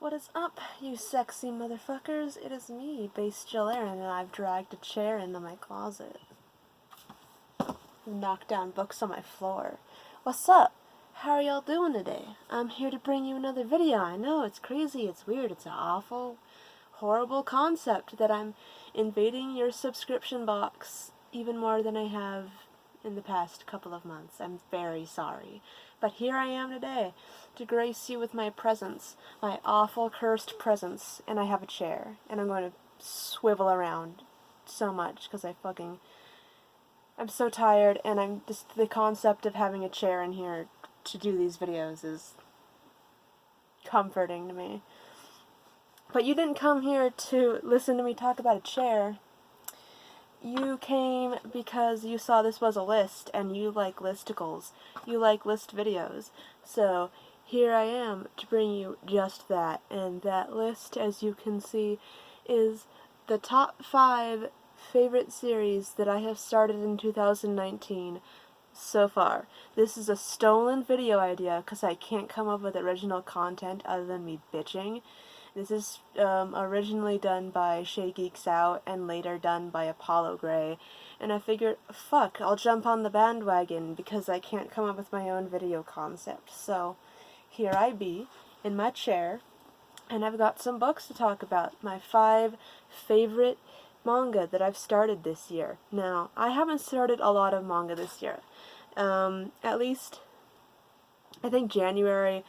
What is up, you sexy motherfuckers? It is me, Bass Jill Aaron, and I've dragged a chair into my closet. Knocked down books on my floor. What's up? How are y'all doing today? I'm here to bring you another video. I know, it's crazy, it's weird, it's an awful, horrible concept that I'm invading your subscription box even more than I have in the past couple of months. I'm very sorry. But here I am today to grace you with my presence, my awful cursed presence, and I have a chair, and I'm going to swivel around so much because I'm so tired, and the concept of having a chair in here to do these videos is comforting to me. But you didn't come here to listen to me talk about a chair. You came because you saw this was a list, and you like listicles. You like list videos. So, here I am to bring you just that. And that list, as you can see, is the top 5 favorite series that I have started in 2019 so far. This is a stolen video idea because I can't come up with original content other than me bitching. This is originally done by Shay Geeks Out and later done by Apollo Gray. And I figured, fuck, I'll jump on the bandwagon because I can't come up with my own video concept. So, here I be, in my chair, and I've got some books to talk about. My 5 favorite manga that I've started this year. Now, I haven't started a lot of manga this year. At least, I think January,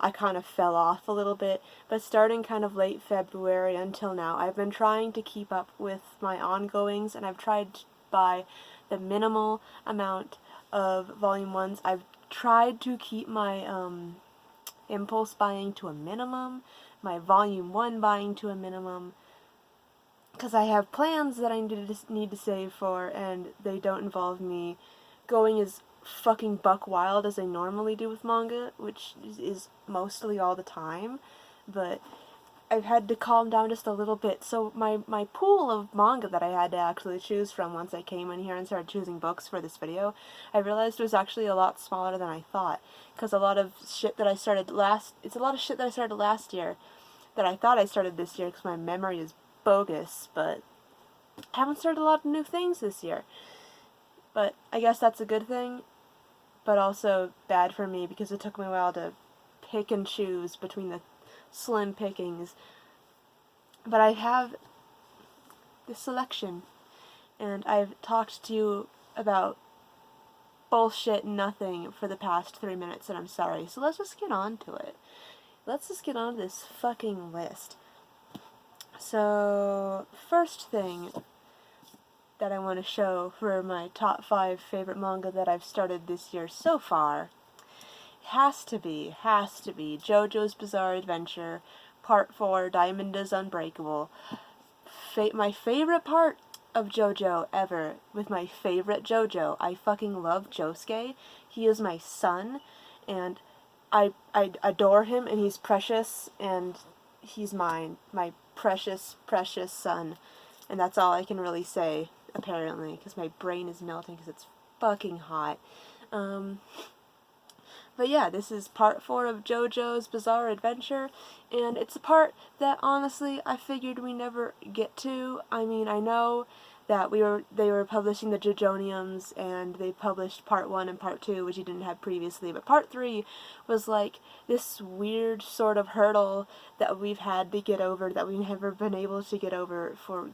I kind of fell off a little bit, but starting kind of late February until now, I've been trying to keep up with my ongoings, and I've tried to buy the minimal amount of volume 1s. I've tried to keep my impulse buying to a minimum, my volume 1 buying to a minimum, because I have plans that I need to save for, and they don't involve me going as fucking buck wild as I normally do with manga, which is mostly all the time, but I've had to calm down just a little bit. So my pool of manga that I had to actually choose from once I came in here and started choosing books for this video, I realized it was actually a lot smaller than I thought, because a lot of shit that I started last year that I thought I started this year because my memory is bogus, but I haven't started a lot of new things this year. But I guess that's a good thing, but also bad for me because it took me a while to pick and choose between the slim pickings. But I have this selection, and I've talked to you about bullshit nothing for the past 3 minutes, and I'm sorry. So let's just get on to it. Let's just get on to this fucking list. So, first thing that I want to show for my top 5 favorite manga that I've started this year so far has to be Jojo's Bizarre Adventure, Part 4, Diamond is Unbreakable. My favorite part of Jojo ever, with my favorite Jojo. I fucking love Josuke. He is my son, and I adore him, and he's precious, and he's mine. My precious, precious son. And that's all I can really say, apparently, because my brain is melting because it's fucking hot. But yeah, this is part 4 of Jojo's Bizarre Adventure, and it's a part that, honestly, I figured we never get to. I mean, I know that they were publishing the Jojoniums, and they published part 1 and part 2, which you didn't have previously, but part 3 was like this weird sort of hurdle that we've had to get over, that we've never been able to get over for,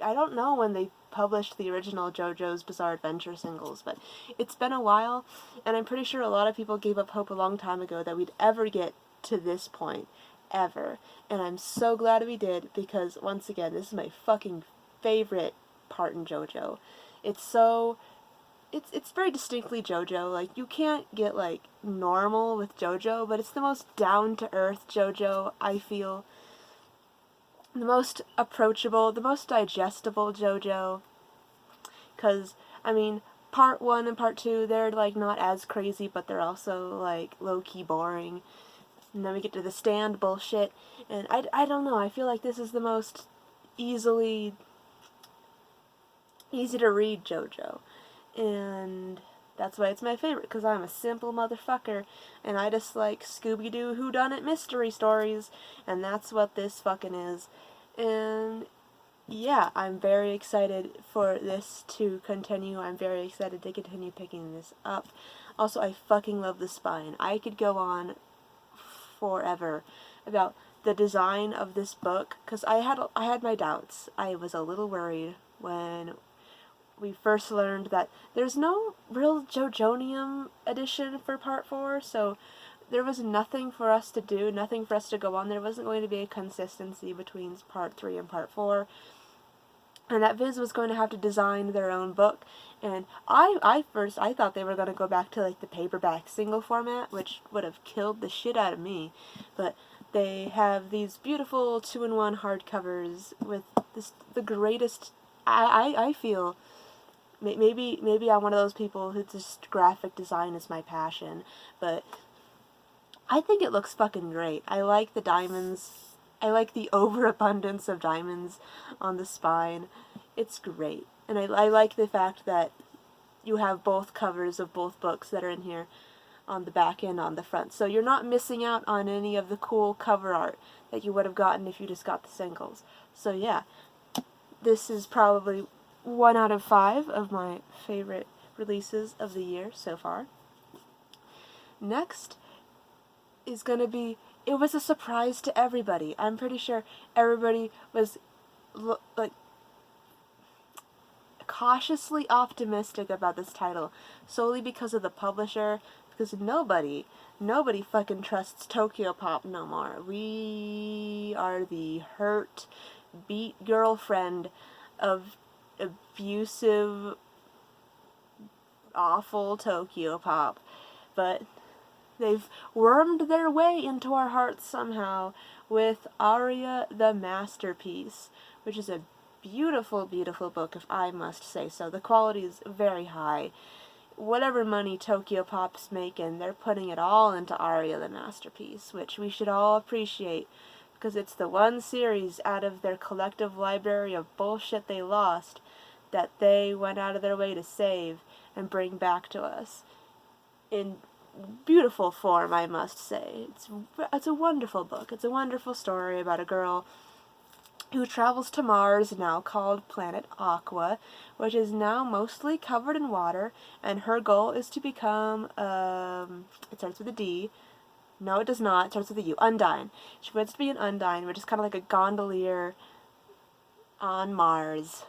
I don't know when they published the original Jojo's Bizarre Adventure singles, but it's been a while, and I'm pretty sure a lot of people gave up hope a long time ago that we'd ever get to this point, ever, and I'm so glad we did, because, once again, this is my fucking favorite part in Jojo. It's very distinctly Jojo. Like, you can't get, like, normal with Jojo, but it's the most down-to-earth Jojo, I feel. The most approachable, the most digestible Jojo. Because, I mean, part 1 and part 2, they're, like, not as crazy, but they're also, like, low-key boring. And then we get to the stand bullshit, and I don't know, I feel like this is the most easy to read JoJo. And That's why it's my favorite, because I'm a simple motherfucker, and I just like Scooby-Doo whodunit mystery stories, and that's what this fucking is. And yeah, I'm very excited for this to continue. I'm very excited to continue picking this up. Also, I fucking love the spine. I could go on forever about the design of this book, because I had my doubts. I was a little worried when we first learned that there's no real Jojonium edition for Part 4, so there was nothing for us to do, nothing for us to go on. There wasn't going to be a consistency between Part 3 and Part 4, and that Viz was going to have to design their own book. And I thought they were going to go back to like the paperback single format, which would have killed the shit out of me. But they have these beautiful 2-in-1 hardcovers with the greatest. I feel maybe I'm one of those people who just graphic design is my passion, but I think it looks fucking great. I like the diamonds. I like the overabundance of diamonds on the spine. It's great. And I like the fact that you have both covers of both books that are in here on the back and on the front. So you're not missing out on any of the cool cover art that you would have gotten if you just got the singles. So yeah, this is probably 1 out of 5 of my favorite releases of the year so far. Next is going to be, it was a surprise to everybody. I'm pretty sure everybody was like cautiously optimistic about this title, solely because of the publisher, because nobody fucking trusts Tokyo Pop no more. We are the hurt, beat girlfriend of abusive, awful Tokyo Pop, but they've wormed their way into our hearts somehow with Aria the Masterpiece, which is a beautiful, beautiful book, if I must say so. The quality is very high. Whatever money Tokyo Pop's making, they're putting it all into Aria the Masterpiece, which we should all appreciate, because it's the one series out of their collective library of bullshit they lost that they went out of their way to save and bring back to us in beautiful form, I must say. It's a wonderful book. It's a wonderful story about a girl who travels to Mars, now called Planet Aqua, which is now mostly covered in water, and her goal is to become, it starts with a D. No, it does not. It starts with a U. Undine. She wants to be an Undine, which is kind of like a gondolier on Mars.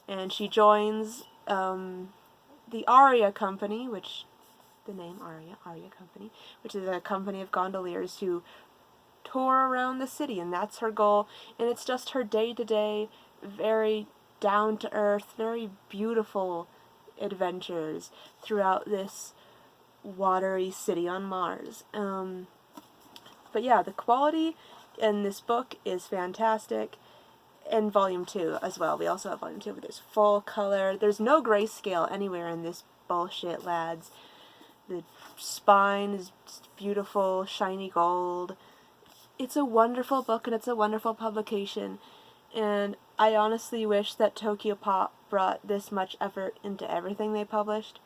And she joins the Aria Company, which, the name Aria Company, which is a company of gondoliers who tour around the city, and that's her goal. And it's just her day-to-day, very down-to-earth, very beautiful adventures throughout this watery city on Mars. But yeah, the quality in this book is fantastic. And Volume 2 as well. We also have Volume 2, but there's full color. There's no grayscale anywhere in this bullshit, lads. The spine is beautiful, shiny gold. It's a wonderful book, and it's a wonderful publication. And I honestly wish that Tokyo Pop brought this much effort into everything they published.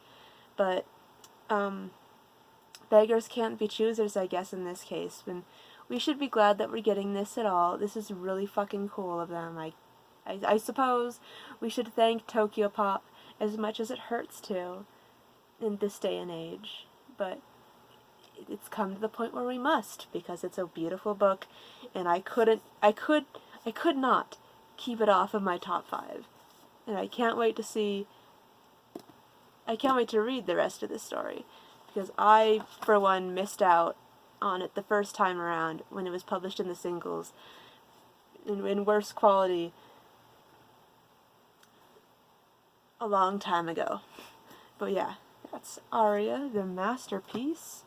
But beggars can't be choosers, I guess, in this case. And we should be glad that we're getting this at all. This is really fucking cool of them. I suppose we should thank Tokyo Pop as much as it hurts to in this day and age. But it's come to the point where we must, because it's a beautiful book, and I could not keep it off of my top 5. And I can't wait to read the rest of this story, because I, for one, missed out on it the first time around when it was published in the singles in worse quality a long time ago. But yeah, that's Aria the Masterpiece.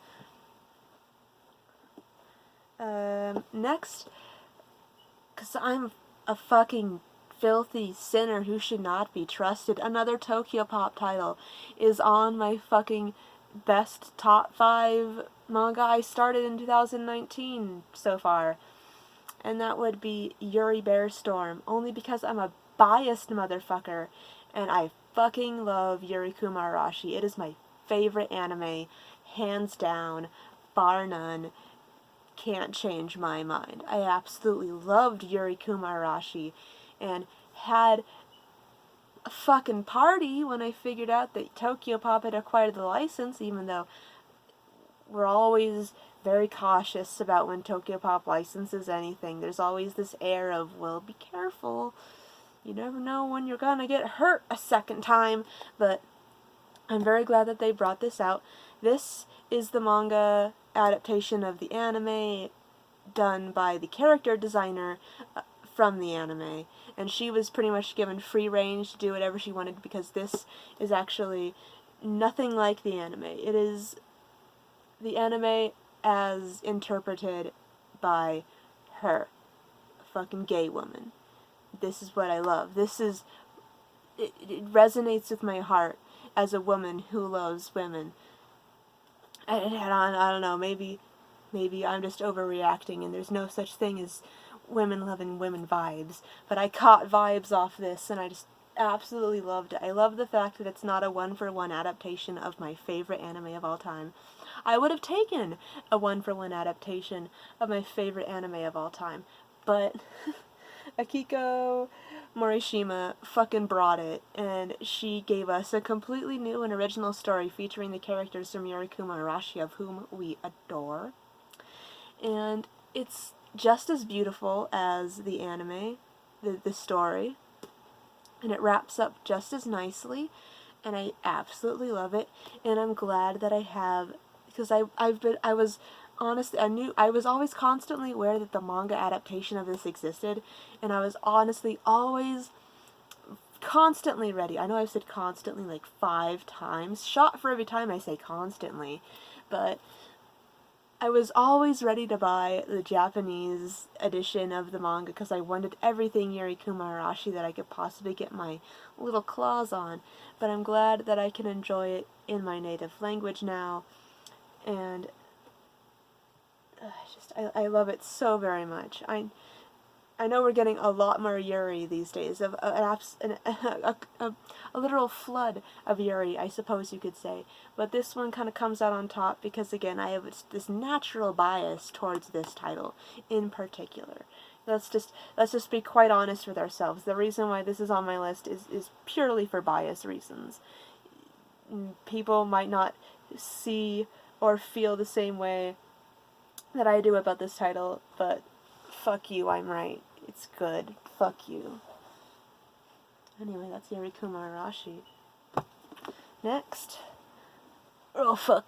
Next, because I'm a fucking filthy sinner who should not be trusted, another Tokyo Pop title is on my fucking best top 5 manga I started in 2019 so far, and that would be Yuri Bearstorm, only because I'm a biased motherfucker, and I fucking love Yurikuma Arashi. It is my favorite anime, hands down, bar none. Can't change my mind. I absolutely loved Yurikuma Arashi and had a fucking party when I figured out that Tokyo Pop had acquired the license, even though we're always very cautious about when Tokyo Pop licenses anything. There's always this air of, well, be careful. You never know when you're gonna get hurt a second time. But I'm very glad that they brought this out. This is the manga adaptation of the anime done by the character designer from the anime. And she was pretty much given free range to do whatever she wanted, because this is actually nothing like the anime. It is the anime as interpreted by her, a fucking gay woman. This is what I love. It resonates with my heart as a woman who loves women. I don't know, maybe I'm just overreacting and there's no such thing as women loving women vibes, but I caught vibes off this and I just absolutely loved it. I love the fact that it's not a one-for-one adaptation of my favorite anime of all time. I would have taken a one-for-one adaptation of my favorite anime of all time, but Akiko Morishima fucking brought it, and she gave us a completely new and original story featuring the characters from Yurikuma Arashi, of whom we adore. And it's just as beautiful as the anime, the story, and it wraps up just as nicely, and I absolutely love it, and I'm glad that I have, because I was always constantly aware that the manga adaptation of this existed, and I was honestly always constantly ready. I know I've said constantly like 5 times, shot for every time I say constantly, but I was always ready to buy the Japanese edition of the manga because I wanted everything Yurikuma Arashi that I could possibly get my little claws on, but I'm glad that I can enjoy it in my native language now, and I love it so very much. I know we're getting a lot more Yuri these days, of a literal flood of Yuri, I suppose you could say. But this one kind of comes out on top because, again, I have this natural bias towards this title in particular. Let's just be quite honest with ourselves. The reason why this is on my list is purely for bias reasons. People might not see or feel the same way that I do about this title, but fuck you, I'm right. It's good. Fuck you. Anyway, that's Yurikuma Arashi. Next. Oh, fuck.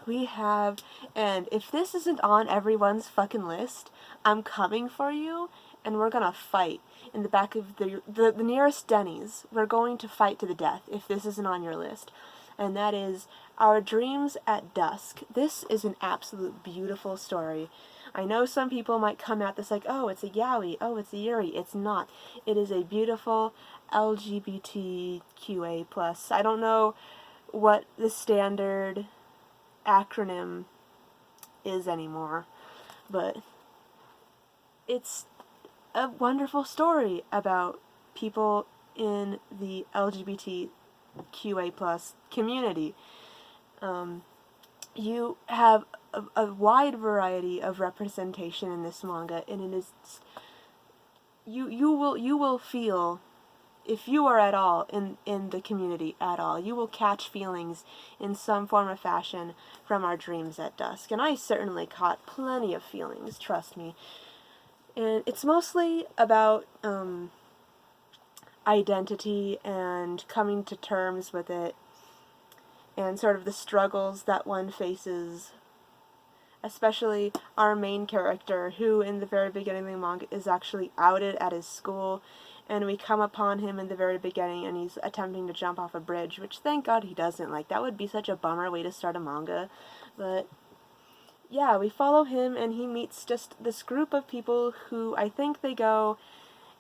We have, and if this isn't on everyone's fucking list, I'm coming for you, and we're gonna fight in the back of the nearest Denny's. We're going to fight to the death if this isn't on your list. And that is Our Dreams at Dusk. This is an absolute beautiful story. I know some people might come at this like, oh, it's a yaoi, oh, it's a yuri. It's not. It is a beautiful LGBTQA+. I don't know what the standard acronym is anymore, but it's a wonderful story about people in the LGBTQA+ community. You have a wide variety of representation in this manga, and it is you will feel, if you are at all in the community at all, you will catch feelings in some form or fashion from Our Dreams at Dusk, and I certainly caught plenty of feelings, trust me. And it's mostly about identity and coming to terms with it, and sort of the struggles that one faces, especially our main character, who in the very beginning of the manga is actually outed at his school, and we come upon him in the very beginning and he's attempting to jump off a bridge, which thank God he doesn't. Like, that would be such a bummer way to start a manga. But yeah, we follow him and he meets just this group of people who I think they go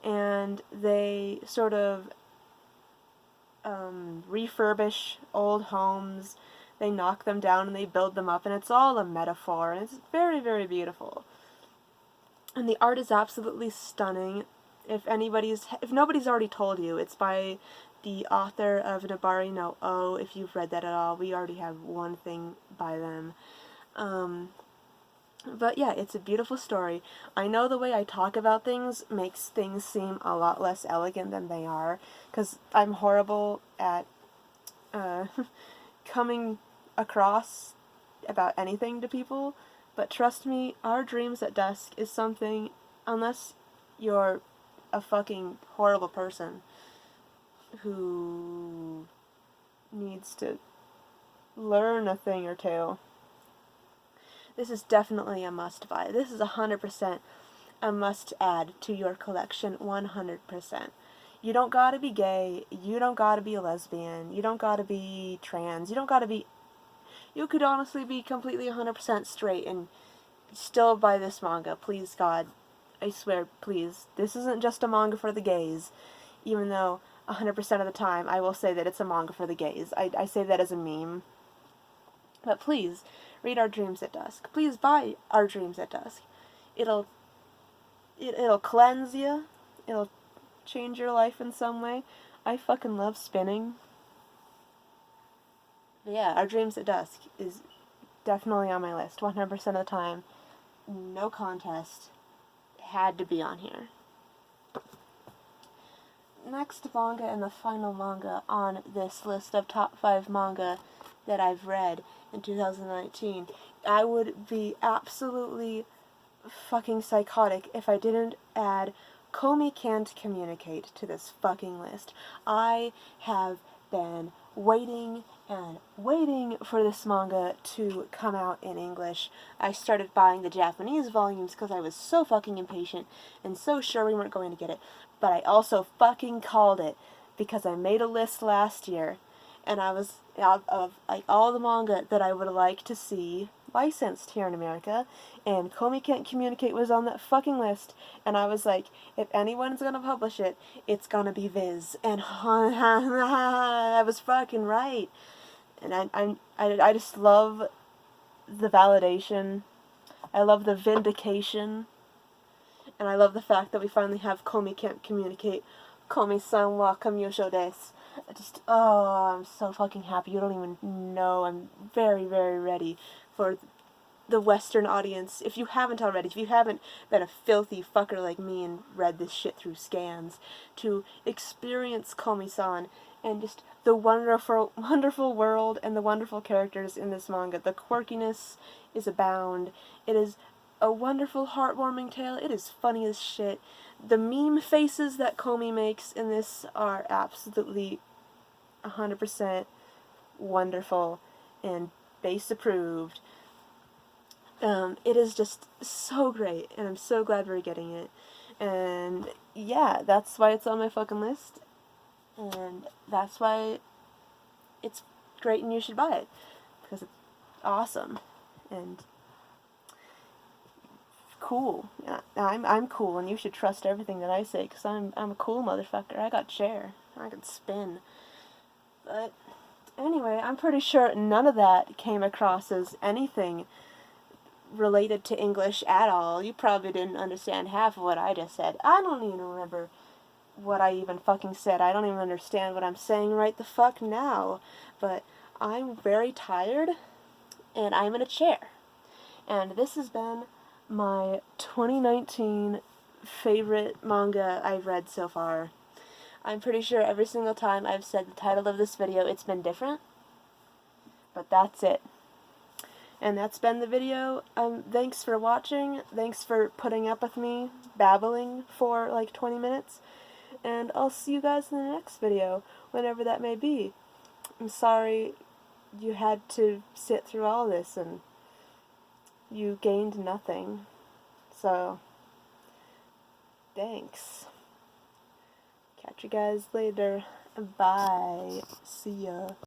and they sort of refurbish old homes, they knock them down and they build them up, and it's all a metaphor, and it's very, very beautiful. And the art is absolutely stunning. If nobody's already told you, it's by the author of Nabari no O. If you've read that at all, we already have one thing by them. But yeah, it's a beautiful story. I know the way I talk about things makes things seem a lot less elegant than they are, because I'm horrible at coming across about anything to people. But trust me, Our Dreams at Dusk is something, unless you're a fucking horrible person who needs to learn a thing or two, this is definitely a must-buy. This is 100% a must-add to your collection, 100%. You don't gotta be gay, you don't gotta be a lesbian, you don't gotta be trans, you could honestly be completely 100% straight and still buy this manga. Please, God, I swear, please. This isn't just a manga for the gays, even though 100% of the time I will say that it's a manga for the gays. I say that as a meme. But please, read Our Dreams at Dusk. Please buy Our Dreams at Dusk. It'll cleanse you. It'll change your life in some way. I fucking love spinning. But yeah, Our Dreams at Dusk is definitely on my list, 100% of the time. No contest. Had to be on here. Next manga and the final manga on this list of top 5 manga that I've read in 2019. I would be absolutely fucking psychotic if I didn't add Komi Can't Communicate to this fucking list. I have been waiting and waiting for this manga to come out in English. I started buying the Japanese volumes because I was so fucking impatient and so sure we weren't going to get it. But I also fucking called it because I made a list last year and I was of like all the manga that I would like to see licensed here in America, and Komi Can't Communicate was on that fucking list, and I was like, if anyone's gonna publish it, it's gonna be Viz, and I was fucking right. And I just love the validation, I love the vindication, and I love the fact that we finally have Komi Can't Communicate, Komi-san wa kamyusho desu. I'm so fucking happy. You don't even know. I'm very, very ready for the Western audience. If you haven't already, if you haven't been a filthy fucker like me and read this shit through scans, to experience Komi-san and just the wonderful, wonderful world and the wonderful characters in this manga. The quirkiness is abound. It is a wonderful, heartwarming tale. It is funny as shit. The meme faces that Komi makes in this are absolutely 100% wonderful and base approved. It is just so great, and I'm so glad we're getting it. And yeah, that's why it's on my fucking list, and that's why it's great and you should buy it, because it's awesome and cool. Yeah, I'm cool, and you should trust everything that I say, because I'm a cool motherfucker. I got chair. I can spin. But anyway, I'm pretty sure none of that came across as anything related to English at all. You probably didn't understand half of what I just said. I don't even remember what I even fucking said. I don't even understand what I'm saying right the fuck now. But I'm very tired, and I'm in a chair. And this has been my 2019 favorite manga I've read so far. I'm pretty sure every single time I've said the title of this video, it's been different. But that's it. And that's been the video. Thanks for watching. Thanks for putting up with me babbling for like 20 minutes. And I'll see you guys in the next video, whenever that may be. I'm sorry you had to sit through all this and you gained nothing. So, thanks. Catch you guys later. Bye. See ya.